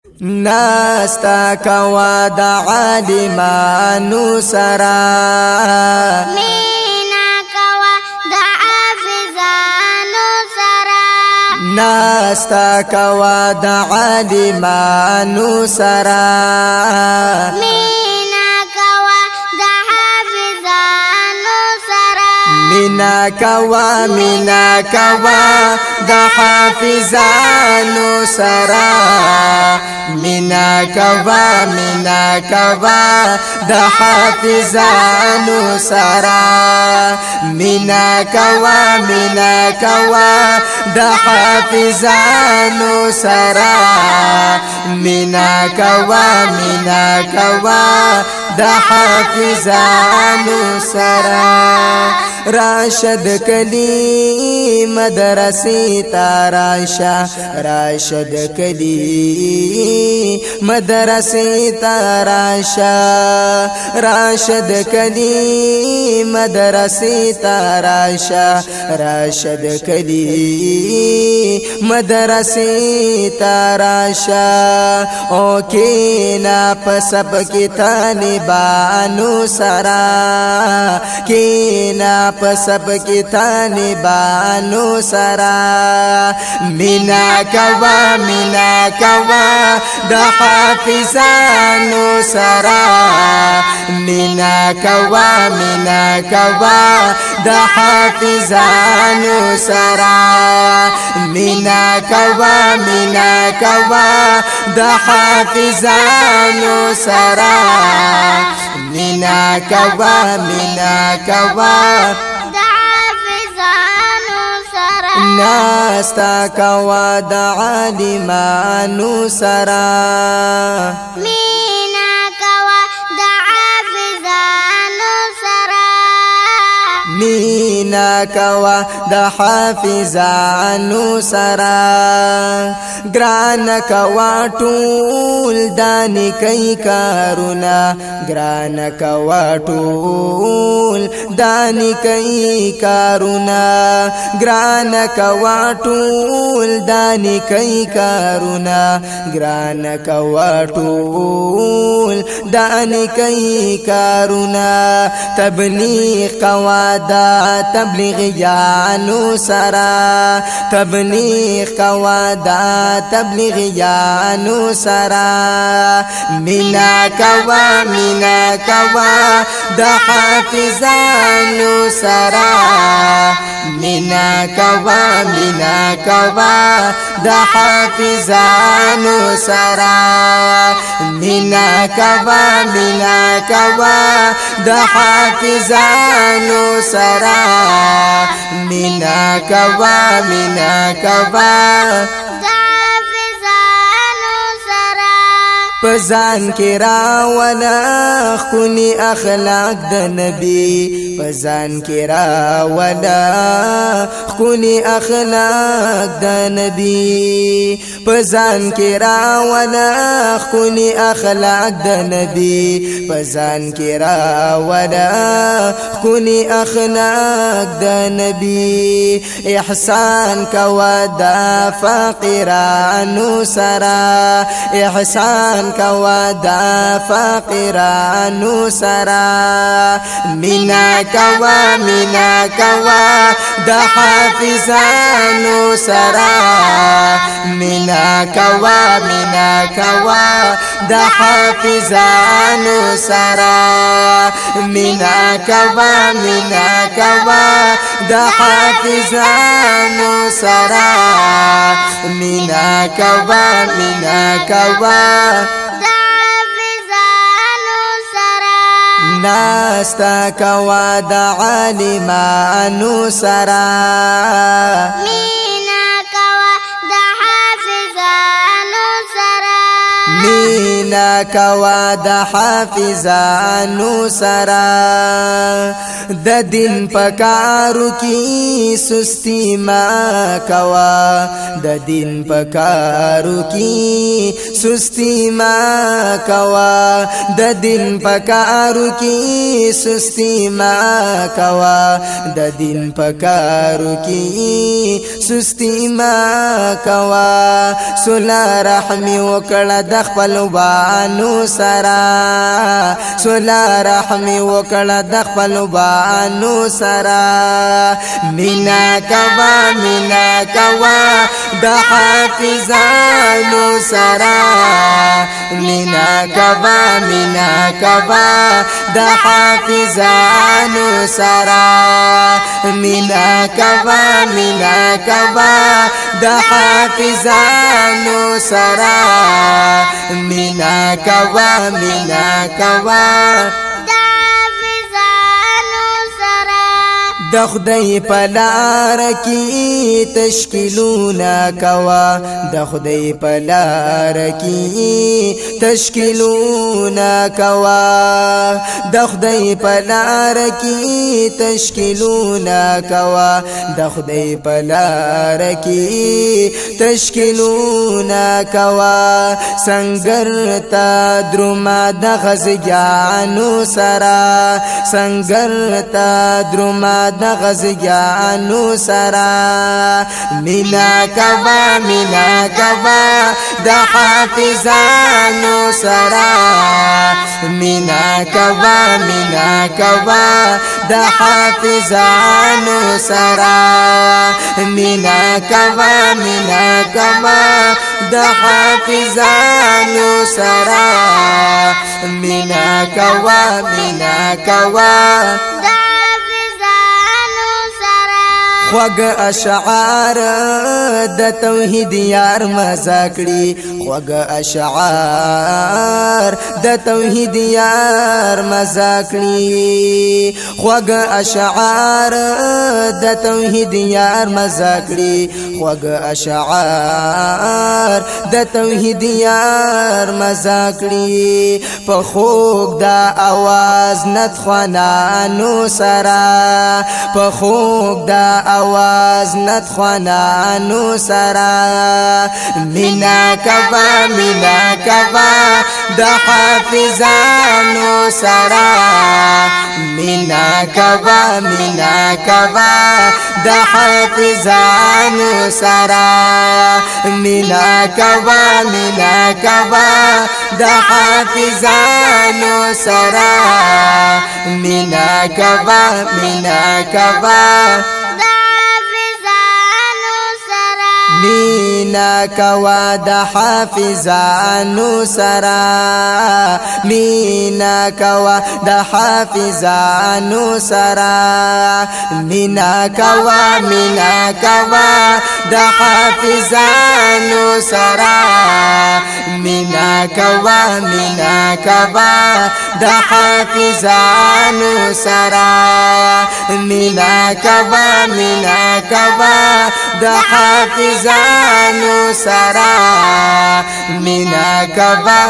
ناستا کوا د عالمانو سرا مینا کوا د حافظانو سرا ناستا کوا د عالمانو سرا مینا کوا د حافظانو سرا مینا کوا د حافظانو سرا مینا کوا د حافظانو سرا مینا کوا د حافظانو سرا مینا کوا د حافظانو سرا راشد کلی مدرسې تا راشد کلی مدرسې تا راشد کلی مدرسې تا راشد کلی مدرسې تا او کینا پسب کی طالبانو سرا کینا پسب کی طالبانو سرا مینا کوا د حافظانو سرا مینا کوا د حافظانو سرا مینا کوا د حافظانو سرا مینا کوا د حافظانو سرا ناستا کوا د عالمانو سرا مینا کوا د حافظانو سرا مینا کوا د حافظانو سرا ګران کوا ټول دانی کوي کارونا ګران کوا ټول دانی کوي کارونا ګران کوا ټول دانی کوي کارونا ګران کوا ټول دانی کوي کارونا تبلیغ کوا دا تبلیغیانو سرا تبلیغ کوا دا تبلیغیانو سرا مینا کوا د حافظانو سرا مینا کوا د حافظانو سرا مینا کوا د حافظانو سرا مینا کوا د حافظانو سرا پزان کی راولا خونی اخلاق د نبی پزان کی راولا خونی اخلاق د نبی پزان کی راولا خونی اخلاق د نبی پزان کی راولا خونی اخلاق د نبی احسان کوا دا فقیرانو سرا احسان کوا دا فقیرانو سرا مینا کوا د حافظانو سرا مینا کوا د حافظانو سرا مینا کوا د حافظانو سرا مینا کوا د حافظانو سرا ناستا کوا د عالمانو سرا مینا کوا د حافظانو سرا مینا کوا د حافظانو سرا د دین پکارو کی سستی ما کوا د دین پکارو کی سستی ما کوا د دین پکارو کی سستی ما کوا د دین پکارو کی سستی ما کوا صلح رحمی وکړه د خپل بانو سرا صلح رحمی وکړه د خپل بانو سرا مینا کوا د حافظانو سرا مینا کوا د حافظانو سرا مینا کوا د حافظانو سرا مینا کوا د خدای په لار کې تشکیلونه کوا د خدای په لار کې تشکیلونه کوا د خدای په لار کې تشکیلونه کوا د خدای په لار کې تشکیلونه کوا سنگر تا دروما د غزګانو سرا سنگر تا دروما د غزګانو سرا مینا کوا د حافظانو سرا مینا کوا د حافظانو سرا مینا کوا د حافظانو سرا مینا کوا خوږ اشعار د توحید یار مزه کړي خوږ اشعار د توحید یار مزه کړي خوږ اشعار د توحید یار مزه کړي خوږ اشعار د توحید یار مزه کړي په خوږ د आवाज نت خوانانو سرا په خوږ د आवाज نت خوانانو سرا مینا کوا د حافظانو سرا مینا کوا د حافظانو سرا مینا کوا د حافظانو سرا مینا کوا مینا کوا د حافظانو سرا مینا کوا د حافظانو سرا مینا کوا د حافظانو سرا مینا کوا د حافظانو سرا مینا کوا د حافظانو سرا مینا کوا